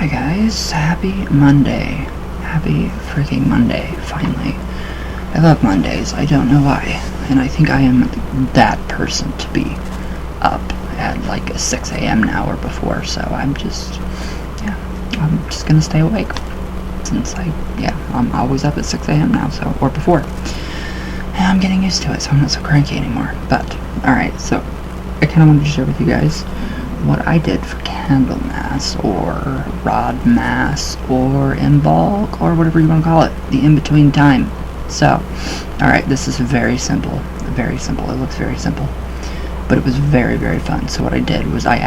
Hi guys, happy Monday. Happy freaking Monday, finally. I love Mondays, I don't know why. And I think I am that person to be up at like 6 a.m. now or before, so I'm just gonna stay awake. Since I'm always up at 6 a.m. now, so, or before. And I'm getting used to it, so I'm not so cranky anymore. But, alright, so I kind of wanted to share with you guys what I did for Candlemas, or Rod Mass, or Imbolc, or whatever you want to call it, the in-between time. So, alright, this is very simple, it looks very simple, but it was very, very fun. So what I did was I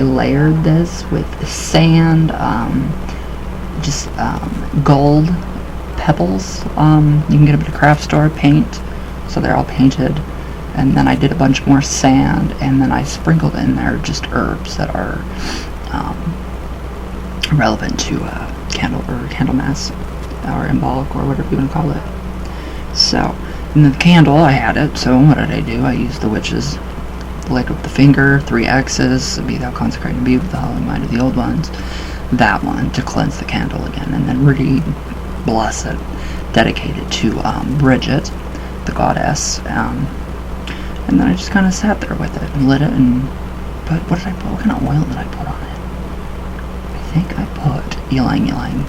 layered this with sand, gold pebbles, you can get them at a craft store, paint, so they're all painted. And then I did a bunch more sand, and then I sprinkled in there just herbs that are relevant to Candlemas, or Imbolc, or whatever you want to call it. So, in the candle, I had it, so what did I do? I used the witch's lick with the finger, 3 X's, be thou consecrated and be with the hollow mind of the old ones, that one, to cleanse the candle again, and then really bless it, dedicate it to Bridget, the goddess, and then I just kind of sat there with it and lit it and put, what kind of oil did I put on it? I think I put ylang ylang.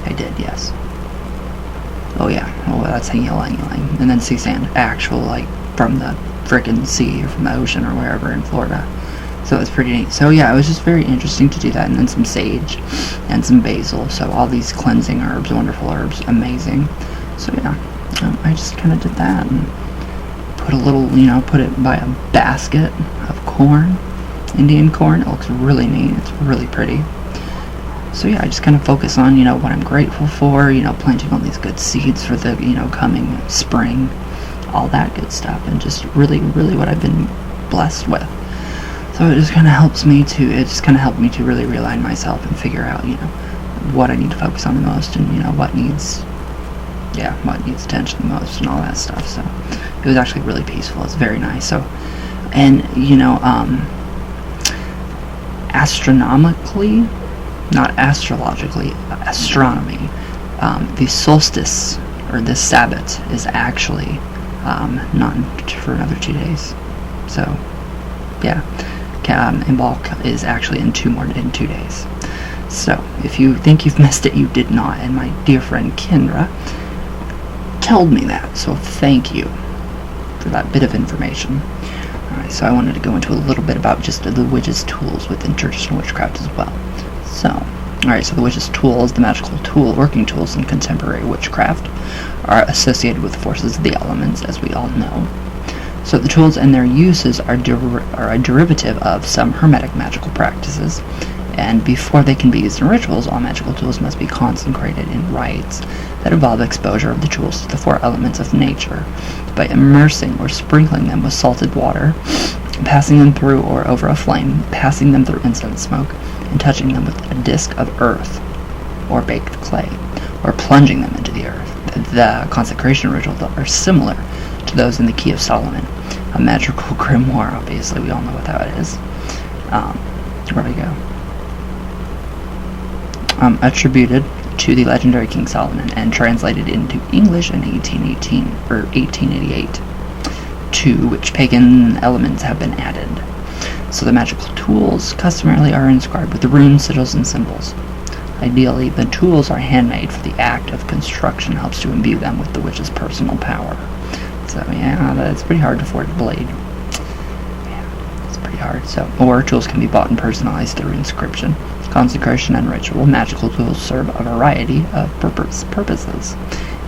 I did, yes. Oh yeah, that's a ylang ylang. And then sea sand, actual, like, from the frickin' sea or from the ocean or wherever in Florida. So it was pretty neat. So yeah, it was just very interesting to do that. And then some sage and some basil. So all these cleansing herbs, wonderful herbs, amazing. So yeah, I just kind of did that and put a little, put it by a basket of corn, Indian corn. It looks really neat. It's really pretty. So yeah, I just kind of focus on, what I'm grateful for, planting all these good seeds for the, coming spring, all that good stuff, and just really, really what I've been blessed with. So it just kind of helped me to really realign myself and figure out, what I need to focus on the most, and, what needs attention the most and all that stuff. So it was actually really peaceful. It's very nice. So, and astronomically, not astrologically, astronomy, the solstice, or this Sabbath, is actually not for another 2 days. So yeah, Imbolc is actually in 2 days. So if you think you've missed it, you did not. And my dear friend Kendra told me that, so thank you for that bit of information. Alright, so I wanted to go into a little bit about just the witch's tools within traditional witchcraft as well. So, alright, so the witch's tools, the magical working tools in contemporary witchcraft, are associated with the forces of the elements, as we all know. So the tools and their uses are a derivative of some hermetic magical practices, and before they can be used in rituals, all magical tools must be consecrated in rites that involve exposure of the tools to the 4 elements of nature by immersing or sprinkling them with salted water, passing them through or over a flame, passing them through incense smoke, and touching them with a disc of earth or baked clay, or plunging them into the earth. The consecration rituals are similar to those in the Key of Solomon, a magical grimoire. Obviously, we all know what that is. Where do we go? Attributed to the legendary King Solomon and translated into English in 1818 or 1888, to which pagan elements have been added. So the magical tools customarily are inscribed with the runes, sigils, and symbols. Ideally, the tools are handmade, for the act of construction helps to imbue them with the witch's personal power. So yeah, it's pretty hard to afford a blade. Yeah, it's pretty hard. So, or tools can be bought and personalized through inscription, consecration, and ritual. Magical tools serve a variety of purposes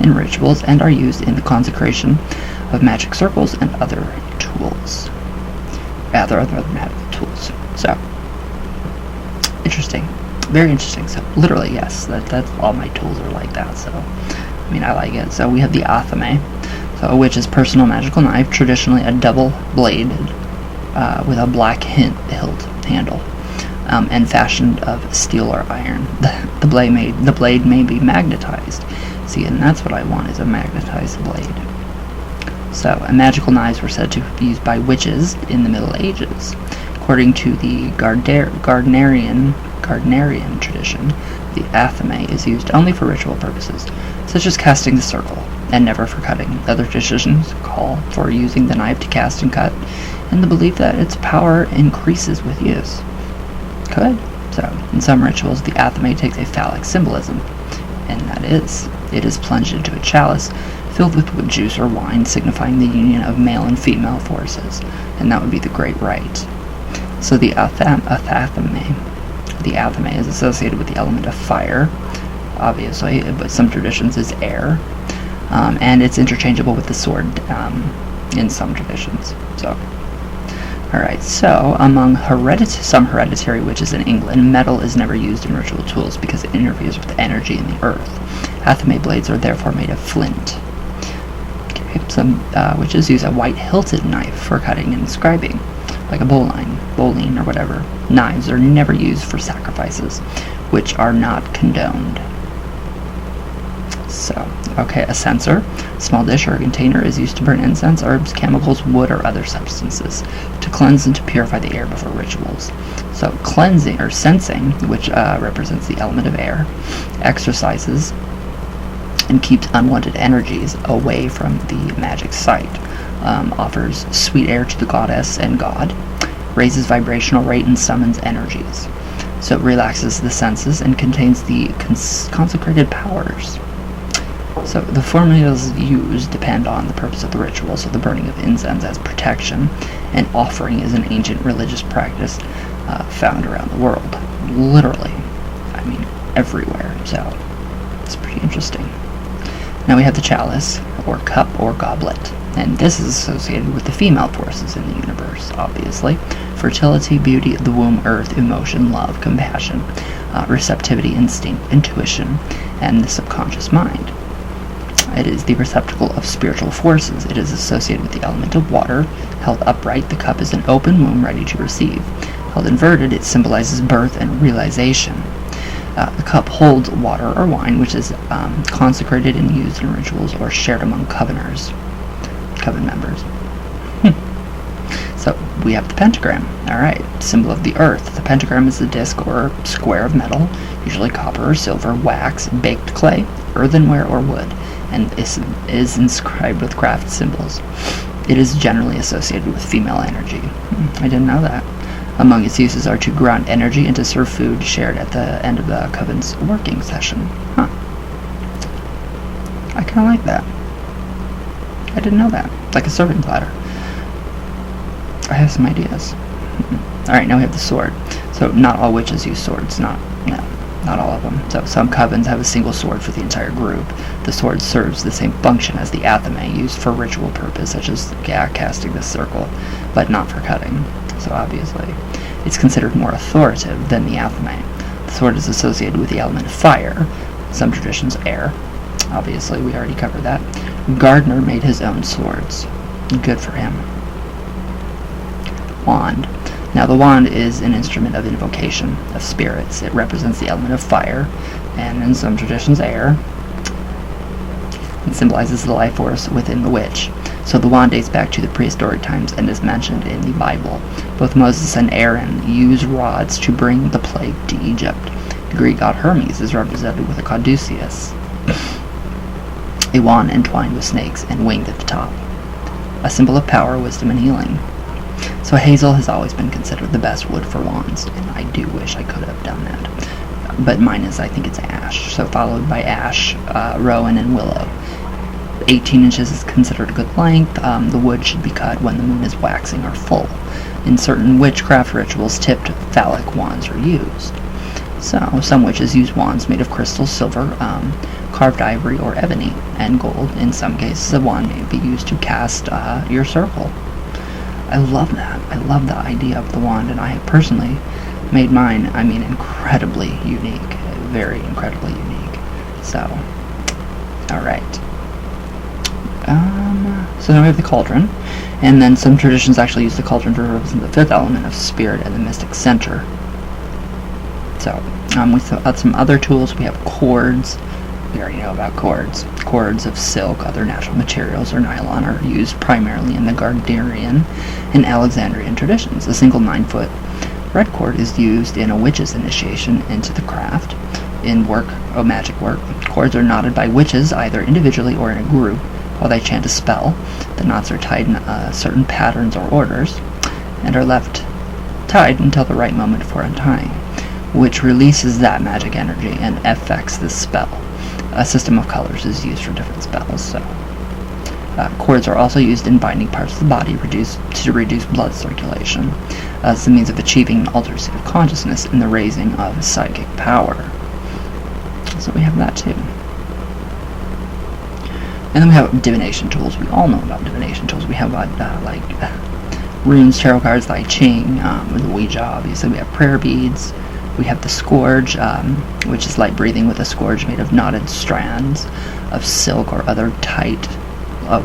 in rituals and are used in the consecration of magic circles and other tools. Other magical tools. So, interesting. Very interesting. So, literally, yes, that's all my tools are like that. So, I like it. So, we have the athame, so a witch's personal magical knife, traditionally a double-bladed with a black hilt handle, and fashioned of steel or iron. The blade may be magnetized. See, and that's what I want, is a magnetized blade. So, magical knives were said to be used by witches in the Middle Ages. According to the Gardnerian Gardnerian tradition, the athame is used only for ritual purposes, such as casting the circle, and never for cutting. Other traditions call for using the knife to cast and cut, in the belief that its power increases with use. Could. So, in some rituals, the athame takes a phallic symbolism, and that is, it is plunged into a chalice filled with wood juice or wine, signifying the union of male and female forces, and that would be the Great Rite. So the athame is associated with the element of fire, obviously, but some traditions is air, and it's interchangeable with the sword in some traditions. So, alright, so among some hereditary witches in England, metal is never used in ritual tools because it interferes with the energy in the earth. Athame blades are therefore made of flint. Okay, some witches use a white-hilted knife for cutting and scribing, like a bowline or whatever. Knives are never used for sacrifices, which are not condoned. So, okay, a censer, small dish or a container, is used to burn incense, herbs, chemicals, wood, or other substances to cleanse and to purify the air before rituals. So, cleansing or sensing, which represents the element of air, exercises and keeps unwanted energies away from the magic site, offers sweet air to the goddess and god, raises vibrational rate, and summons energies. So it relaxes the senses and contains the consecrated powers. So the formulas used depend on the purpose of the ritual. So the burning of incense as protection, and offering is an ancient religious practice found around the world. Literally, I mean, everywhere. So it's pretty interesting. Now we have the chalice, or cup, or goblet, and this is associated with the female forces in the universe, obviously. Fertility, beauty, the womb, earth, emotion, love, compassion, receptivity, instinct, intuition, and the subconscious mind. It is the receptacle of spiritual forces. It is associated with the element of water. Held upright, the cup is an open womb ready to receive. Held inverted, it symbolizes birth and realization. The cup holds water or wine, which is consecrated and used in rituals or shared among coven members. So we have the pentagram. Alright, symbol of the earth. The pentagram is a disc or square of metal, usually copper or silver, wax, baked clay, earthenware, or wood, and is inscribed with craft symbols. It is generally associated with female energy. I didn't know that. Among its uses are to ground energy and to serve food shared at the end of the coven's working session. Huh. I kind of like that. I didn't know that. It's like a serving platter. I have some ideas. Alright, now we have the sword. So not all witches use swords. Not all of them. So some covens have a single sword for the entire group. The sword serves the same function as the athame, used for ritual purpose, such as casting the circle, but not for cutting. So obviously, it's considered more authoritative than the athame. The sword is associated with the element of fire. Some traditions, air. Obviously, we already covered that. Gardner made his own swords. Good for him. Wand. Now the wand is an instrument of invocation of spirits. It represents the element of fire, and in some traditions air. It symbolizes the life force within the witch. So the wand dates back to the prehistoric times and is mentioned in the Bible. Both Moses and Aaron used rods to bring the plague to Egypt. The Greek god Hermes is represented with a caduceus, a wand entwined with snakes and winged at the top, a symbol of power, wisdom, and healing. So hazel has always been considered the best wood for wands, and I do wish I could have done that. But mine is, I think it's ash, so followed by ash, rowan, and willow. 18 inches is considered a good length. The wood should be cut when the moon is waxing or full. In certain witchcraft rituals, tipped phallic wands are used. So some witches use wands made of crystal, silver, carved ivory, or ebony, and gold. In some cases, a wand may be used to cast your circle. I love that. I love the idea of the wand, and I have personally made mine, incredibly unique. Very incredibly unique. So, alright. So then we have the cauldron, and then some traditions actually use the cauldron to represent the fifth element of spirit and the mystic center. So, with some other tools, we have cords. We already know about cords. Cords of silk, other natural materials, or nylon are used primarily in the Gardnerian and Alexandrian traditions. A single 9-foot Red cord is used in a witch's initiation into the craft. In magic work, cords are knotted by witches either individually or in a group while they chant a spell. The knots are tied in certain patterns or orders and are left tied until the right moment for untying, which releases that magic energy and affects the spell. A system of colors is used for different spells. So, cords are also used in binding parts of the body to reduce blood circulation as a means of achieving an altered state of consciousness and the raising of psychic power. So we have that too. And then we have divination tools. We all know about divination tools. We have runes, tarot cards, I Ching, with the Ouija, obviously. We have prayer beads. We have the scourge, which is light breathing with a scourge made of knotted strands of silk or other tight,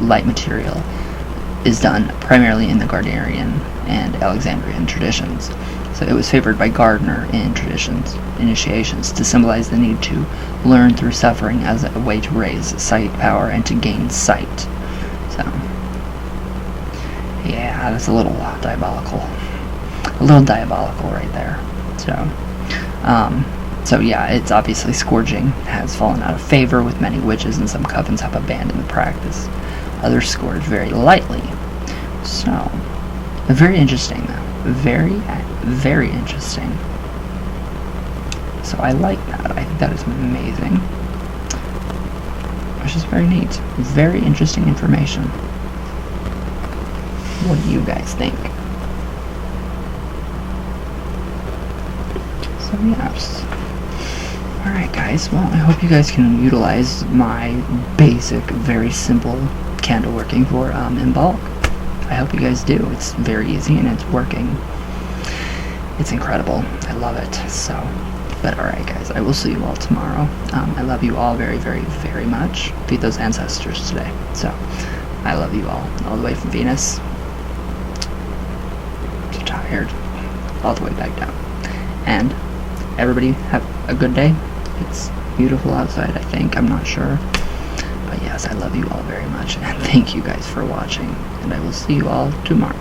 light material. Is done primarily in the Gardnerian and Alexandrian traditions. So it was favored by Gardner in initiations, to symbolize the need to learn through suffering as a way to raise psychic power and to gain sight. So, yeah, that's a little diabolical. A little diabolical right there. So yeah, it's obviously scourging has fallen out of favor with many witches, and some covens have abandoned the practice. Others scourge very lightly. So, very interesting though. Very, very interesting. So I like that. I think that is amazing. Which is very neat. Very interesting information. What do you guys think? So yes. Alright guys, well I hope you guys can utilize my basic, very simple candle working for Imbolc. I hope you guys do. It's very easy and it's working. It's incredible. I love it. So, but alright guys, I will see you all tomorrow. I love you all very, very, very much. Feed those ancestors today. So, I love you all the way from Venus. I'm so tired. All the way back down. And everybody have a good day. It's beautiful outside, I think. I'm not sure. But yes, I love you all very much, and thank you guys for watching, and I will see you all tomorrow.